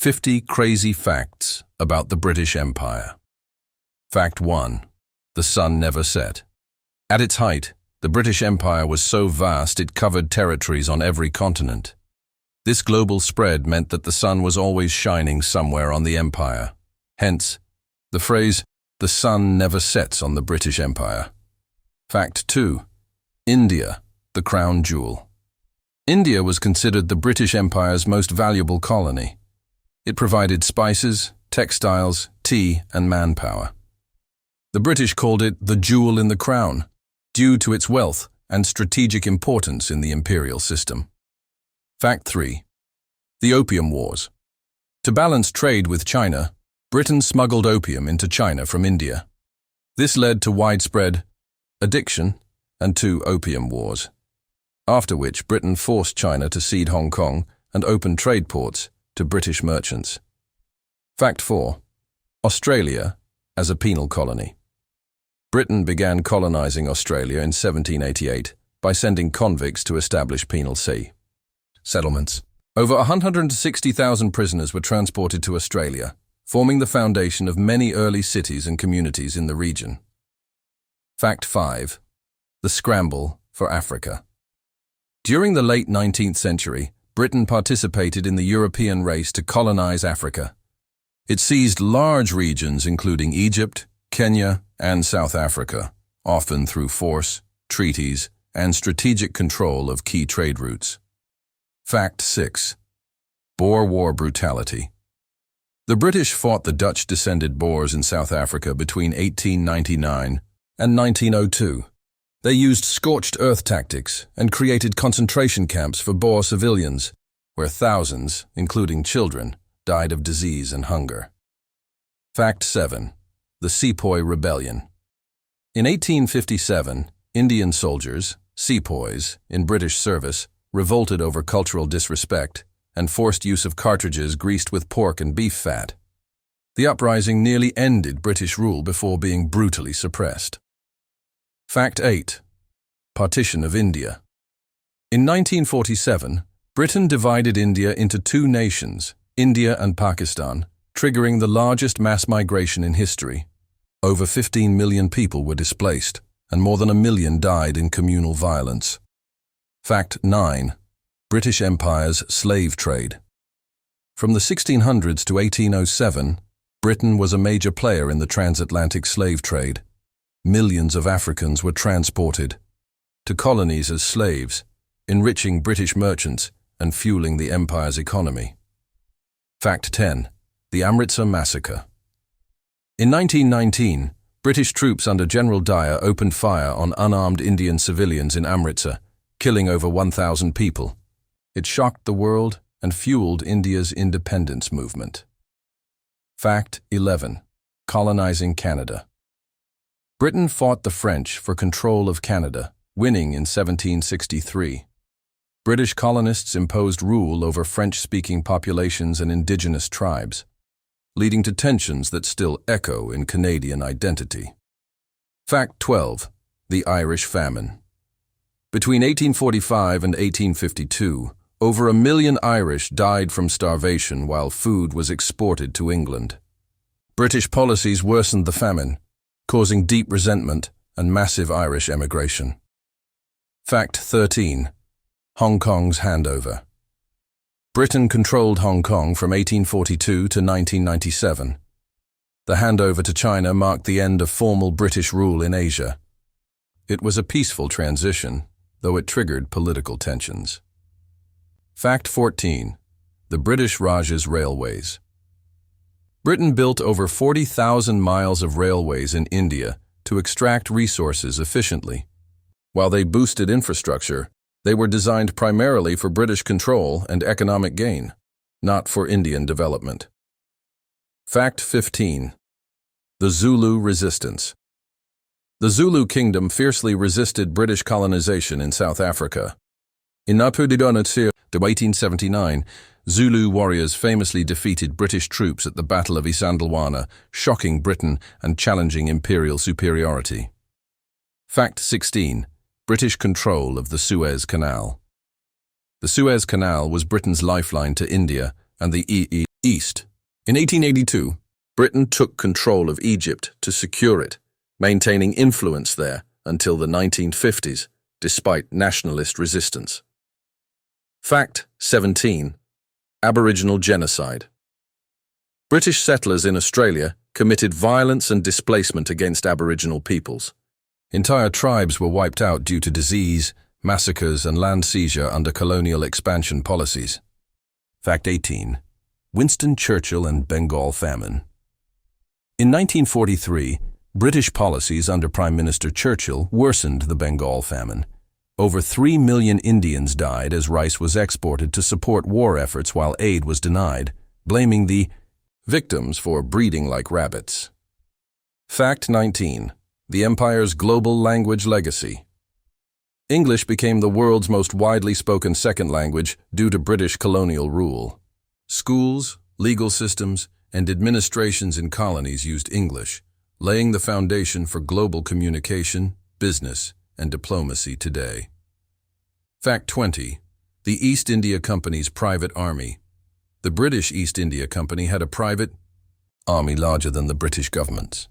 50 Crazy Facts About the British Empire. Fact 1. The sun never set. At its height, the British Empire was so vast it covered territories on every continent. This global spread meant that the sun was always shining somewhere on the empire. Hence, the phrase, "The sun never sets on the British Empire." Fact 2. India, the crown jewel. India was considered the British Empire's most valuable colony. It provided spices, textiles, tea, and manpower. The British called it the jewel in the crown, due to its wealth and strategic importance in the imperial system. Fact 3. The Opium Wars. To balance trade with China, Britain smuggled opium into China from India. This led to widespread addiction and 2 opium wars, after which Britain forced China to cede Hong Kong and open trade ports to British merchants. Fact 4. Australia as a penal colony. Britain began colonizing Australia in 1788 by sending convicts to establish penal settlements. Over 160,000 prisoners were transported to Australia, forming the foundation of many early cities and communities in the region. Fact 5. The scramble for Africa. During the late 19th century, Britain participated in the European race to colonize Africa. It seized large regions including Egypt, Kenya, and South Africa, often through force, treaties, and strategic control of key trade routes. Fact 6. Boer War brutality. The British fought the Dutch-descended Boers in South Africa between 1899 and 1902. They used scorched earth tactics and created concentration camps for Boer civilians, where thousands, including children, died of disease and hunger. Fact 7. The Sepoy Rebellion. In 1857, Indian soldiers, sepoys, in British service, revolted over cultural disrespect and forced use of cartridges greased with pork and beef fat. The uprising nearly ended British rule before being brutally suppressed. Fact 8. Partition of India. In 1947, Britain divided India into 2 nations, India and Pakistan, triggering the largest mass migration in history. Over 15 million people were displaced, and more than 1 million died in communal violence. Fact 9. British Empire's slave trade. From the 1600s to 1807, Britain was a major player in the transatlantic slave trade. Millions of Africans were transported to colonies as slaves, enriching British merchants and fueling the empire's economy. Fact 10. The Amritsar Massacre. In 1919, British troops under General Dyer opened fire on unarmed Indian civilians in Amritsar, killing over 1,000 people. It shocked the world and fueled India's independence movement. Fact 11. Colonizing Canada. Britain fought the French for control of Canada, winning in 1763. British colonists imposed rule over French-speaking populations and indigenous tribes, leading to tensions that still echo in Canadian identity. Fact 12. The Irish Famine. Between 1845 and 1852, over 1 million Irish died from starvation while food was exported to England. British policies worsened the famine, causing deep resentment and massive Irish emigration. Fact 13. Hong Kong's handover. Britain controlled Hong Kong from 1842 to 1997. The handover to China marked the end of formal British rule in Asia. It was a peaceful transition, though it triggered political tensions. Fact 14. The British Raj's railways. Britain built over 40,000 miles of railways in India to extract resources efficiently. While they boosted infrastructure, they were designed primarily for British control and economic gain, not for Indian development. Fact 15. The Zulu Resistance. The Zulu kingdom fiercely resisted British colonization in South Africa. In Napudidonatsia to 1879, Zulu warriors famously defeated British troops at the Battle of Isandlwana, shocking Britain and challenging imperial superiority. Fact 16. British control of the Suez Canal. The Suez Canal was Britain's lifeline to India, and the East. In 1882, Britain took control of Egypt to secure it, maintaining influence there until the 1950s, despite nationalist resistance. Fact 17. Aboriginal genocide. British settlers in Australia committed violence and displacement against Aboriginal peoples. Entire tribes were wiped out due to disease, massacres, and land seizure under colonial expansion policies. Fact 18. Winston Churchill and Bengal famine. In 1943, British policies under Prime Minister Churchill worsened the Bengal famine. Over 3 million Indians died as rice was exported to support war efforts while aid was denied, blaming the victims for breeding like rabbits. Fact 19. The empire's global language legacy. English became the world's most widely spoken second language due to British colonial rule. Schools, legal systems, and administrations in colonies used English, laying the foundation for global communication, business, and diplomacy today. Fact 20. The East India Company's private army. The British East India Company had a private army larger than the British government's.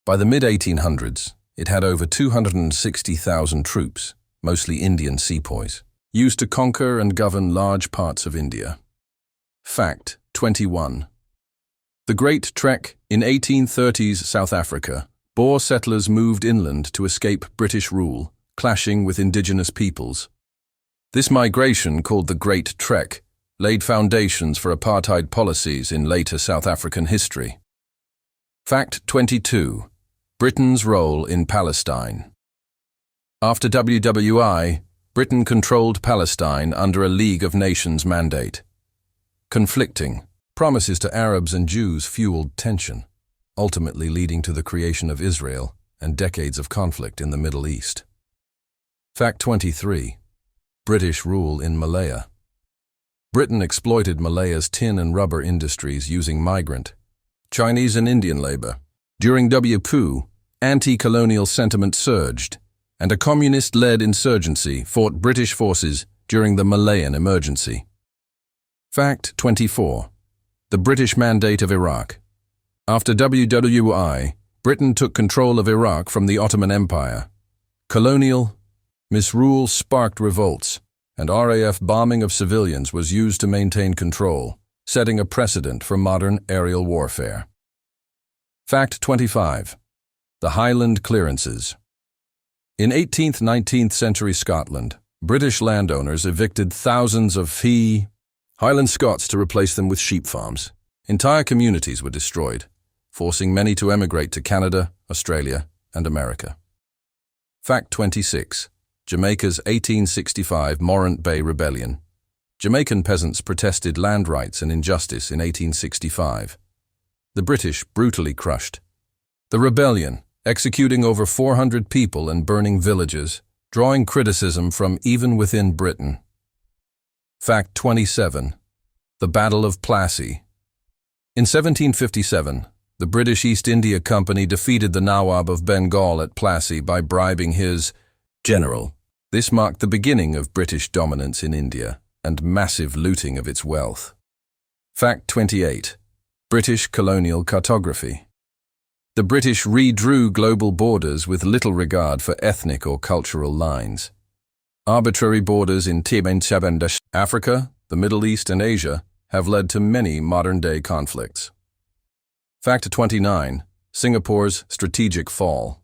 By the mid-1800s, it had over 260,000 troops, mostly Indian sepoys, used to conquer and govern large parts of India. Fact 21. The Great Trek in 1830s South Africa. Boer settlers moved inland to escape British rule, clashing with indigenous peoples. This migration, called the Great Trek, laid foundations for apartheid policies in later South African history. Fact 22. Britain's role in Palestine. After WWI, Britain controlled Palestine under a League of Nations mandate. Conflicting promises to Arabs and Jews fueled tension, ultimately leading to the creation of Israel and decades of conflict in the Middle East. Fact 23. British rule in Malaya. Britain exploited Malaya's tin and rubber industries using migrant, Chinese and Indian labor. During WPOO, anti-colonial sentiment surged, and a communist-led insurgency fought British forces during the Malayan emergency. Fact 24. The British Mandate of Iraq. After WWI, Britain took control of Iraq from the Ottoman Empire. Colonial misrule sparked revolts, and RAF bombing of civilians was used to maintain control, setting a precedent for modern aerial warfare. Fact 25. The Highland Clearances. In 18th–19th century Scotland, British landowners evicted thousands of Highland Scots to replace them with sheep farms. Entire communities were destroyed, forcing many to emigrate to Canada, Australia, and America. Fact 26. Jamaica's 1865 Morant Bay Rebellion. Jamaican peasants protested land rights and injustice in 1865. The British brutally crushed the rebellion, executing over 400 people and burning villages, drawing criticism from even within Britain. Fact 27. The Battle of Plassey. In 1757, the British East India Company defeated the Nawab of Bengal at Plassey by bribing his general. This marked the beginning of British dominance in India and massive looting of its wealth. Fact 28. British colonial cartography. The British redrew global borders with little regard for ethnic or cultural lines. Arbitrary borders in Africa, the Middle East, and Asia have led to many modern-day conflicts. Fact 29. Singapore's strategic fall.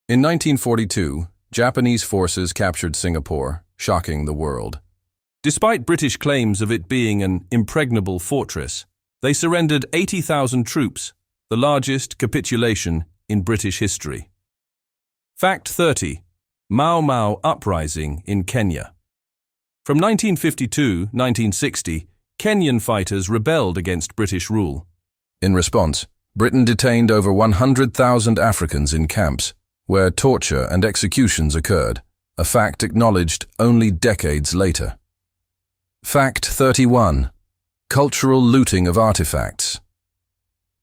In 1942, Japanese forces captured Singapore, shocking the world. Despite British claims of it being an impregnable fortress, they surrendered 80,000 troops, the largest capitulation in British history. Fact 30. Mau Mau uprising in Kenya. From 1952–1960, Kenyan fighters rebelled against British rule. In response, Britain detained over 100,000 Africans in camps, where torture and executions occurred, a fact acknowledged only decades later. Fact 31. Cultural looting of artifacts.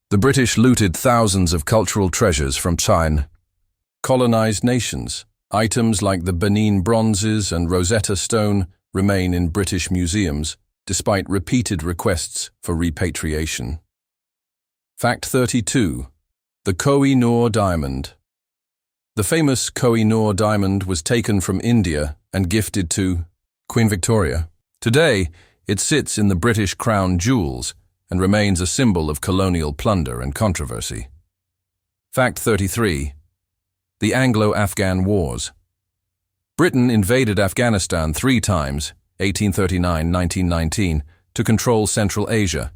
The British looted thousands of cultural treasures from China. Colonized nations. Items like the Benin bronzes and Rosetta Stone remain in British museums, despite repeated requests for repatriation. Fact 32. The Koh-i-Noor diamond. The famous Koh-i-Noor diamond was taken from India and gifted to Queen Victoria. Today, it sits in the British Crown Jewels and remains a symbol of colonial plunder and controversy. Fact 33. The Anglo-Afghan Wars. Britain invaded Afghanistan 3 times, 1839, 1919, to control Central Asia.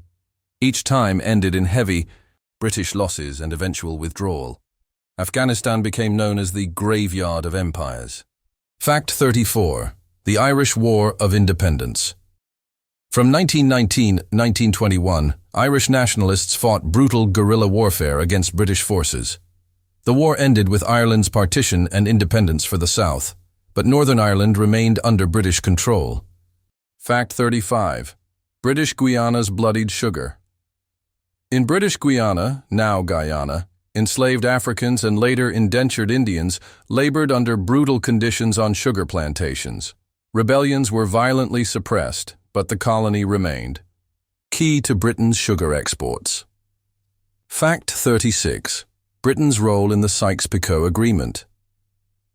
Each time ended in heavy British losses and eventual withdrawal. Afghanistan became known as the graveyard of empires. Fact 34. The Irish War of Independence. From 1919-1921, Irish nationalists fought brutal guerrilla warfare against British forces. The war ended with Ireland's partition and independence for the South, but Northern Ireland remained under British control. Fact 35. British Guiana's bloodied sugar. In British Guiana, now Guyana, enslaved Africans and later indentured Indians labored under brutal conditions on sugar plantations. Rebellions were violently suppressed, but the colony remained. Key to Britain's sugar exports. Fact 36. Britain's role in the Sykes-Picot Agreement.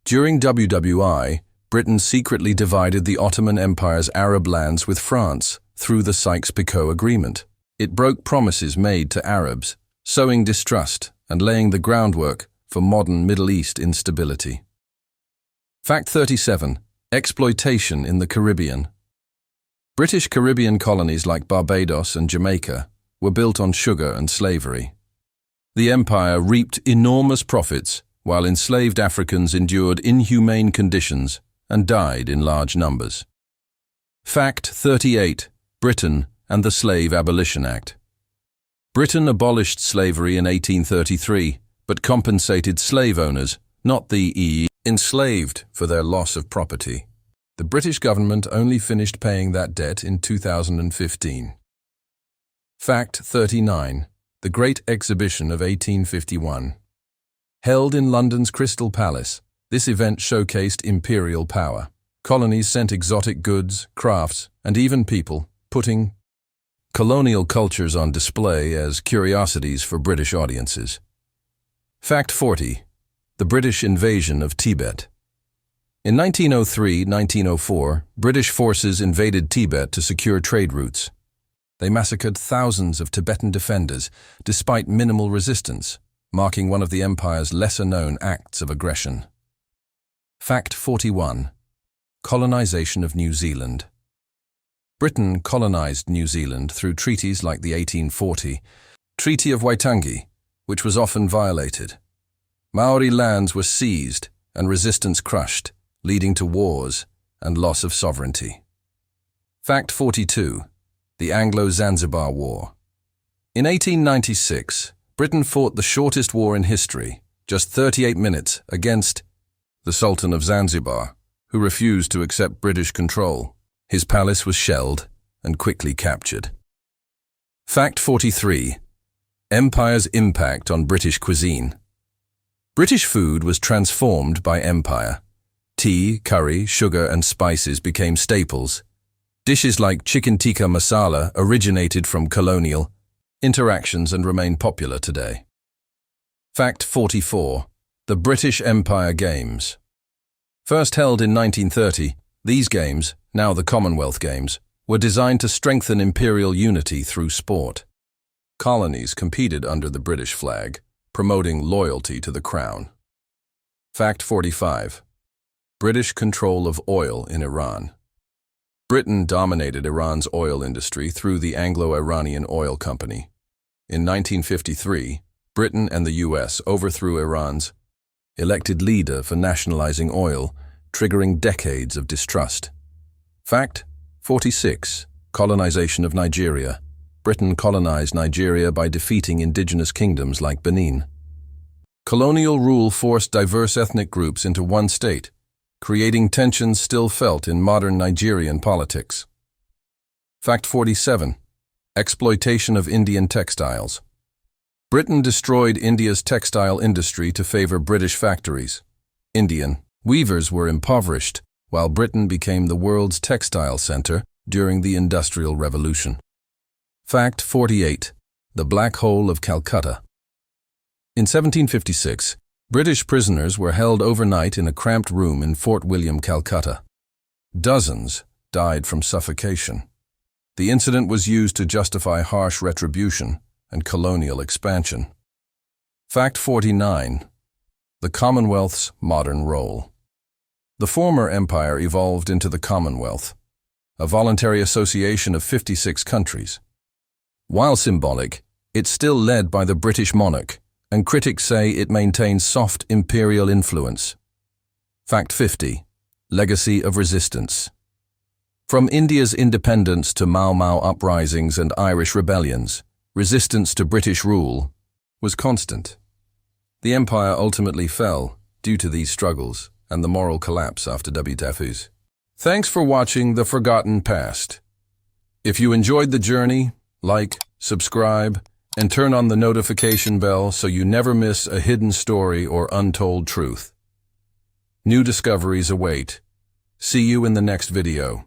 During WWI, Britain secretly divided the Ottoman Empire's Arab lands with France through the Sykes-Picot Agreement. It broke promises made to Arabs, sowing distrust and laying the groundwork for modern Middle East instability. Fact 37. Exploitation in the Caribbean. British Caribbean colonies like Barbados and Jamaica were built on sugar and slavery. The empire reaped enormous profits while enslaved Africans endured inhumane conditions and died in large numbers. Fact 38. Britain and the Slave Abolition Act. Britain abolished slavery in 1833, but compensated slave owners, not the enslaved, for their loss of property. The British government only finished paying that debt in 2015. Fact 39. The Great Exhibition of 1851. Held in London's Crystal Palace, this event showcased imperial power. Colonies sent exotic goods, crafts, and even people, putting colonial cultures on display as curiosities for British audiences. Fact 40. The British invasion of Tibet. In 1903-1904, British forces invaded Tibet to secure trade routes. They massacred thousands of Tibetan defenders, despite minimal resistance, marking one of the empire's lesser-known acts of aggression. Fact 41. Colonization of New Zealand. Britain colonized New Zealand through treaties like the 1840 Treaty of Waitangi, which was often violated. Maori lands were seized and resistance crushed, leading to wars and loss of sovereignty. Fact 42. The Anglo-Zanzibar War. In 1896, Britain fought the shortest war in history, just 38 minutes, against the Sultan of Zanzibar, who refused to accept British control. His palace was shelled and quickly captured. Fact 43. Empire's impact on British cuisine. British food was transformed by empire. Tea, curry, sugar, and spices became staples. Dishes like chicken tikka masala originated from colonial interactions and remain popular today. Fact 44. The British Empire Games. First held in 1930, these games, now the Commonwealth Games, were designed to strengthen imperial unity through sport. Colonies competed under the British flag, promoting loyalty to the crown. Fact 45. British control of oil in Iran. Britain dominated Iran's oil industry through the Anglo-Iranian Oil Company. In 1953, Britain and the US overthrew Iran's elected leader for nationalizing oil, triggering decades of distrust. Fact 46. Colonization of Nigeria. Britain colonized Nigeria by defeating indigenous kingdoms like Benin. Colonial rule forced diverse ethnic groups into one state, creating tensions still felt in modern Nigerian politics. Fact 47. Exploitation of Indian textiles. Britain destroyed India's textile industry to favor British factories. Indian weavers were impoverished, while Britain became the world's textile center, during the Industrial Revolution. Fact 48. The Black Hole of Calcutta. In 1756, British prisoners were held overnight in a cramped room in Fort William, Calcutta. Dozens died from suffocation. The incident was used to justify harsh retribution and colonial expansion. Fact 49. The Commonwealth's modern role. The former empire evolved into the Commonwealth, a voluntary association of 56 countries. While symbolic, it's still led by the British monarch, and critics say it maintains soft imperial influence. Fact 50. Legacy of resistance. From India's independence to Mau Mau uprisings and Irish rebellions, resistance to British rule was constant. The empire ultimately fell due to these struggles and the moral collapse after WTFs. Thanks for watching The Forgotten Past. If you enjoyed the journey, like, subscribe, and turn on the notification bell so you never miss a hidden story or untold truth. New discoveries await. See you in the next video.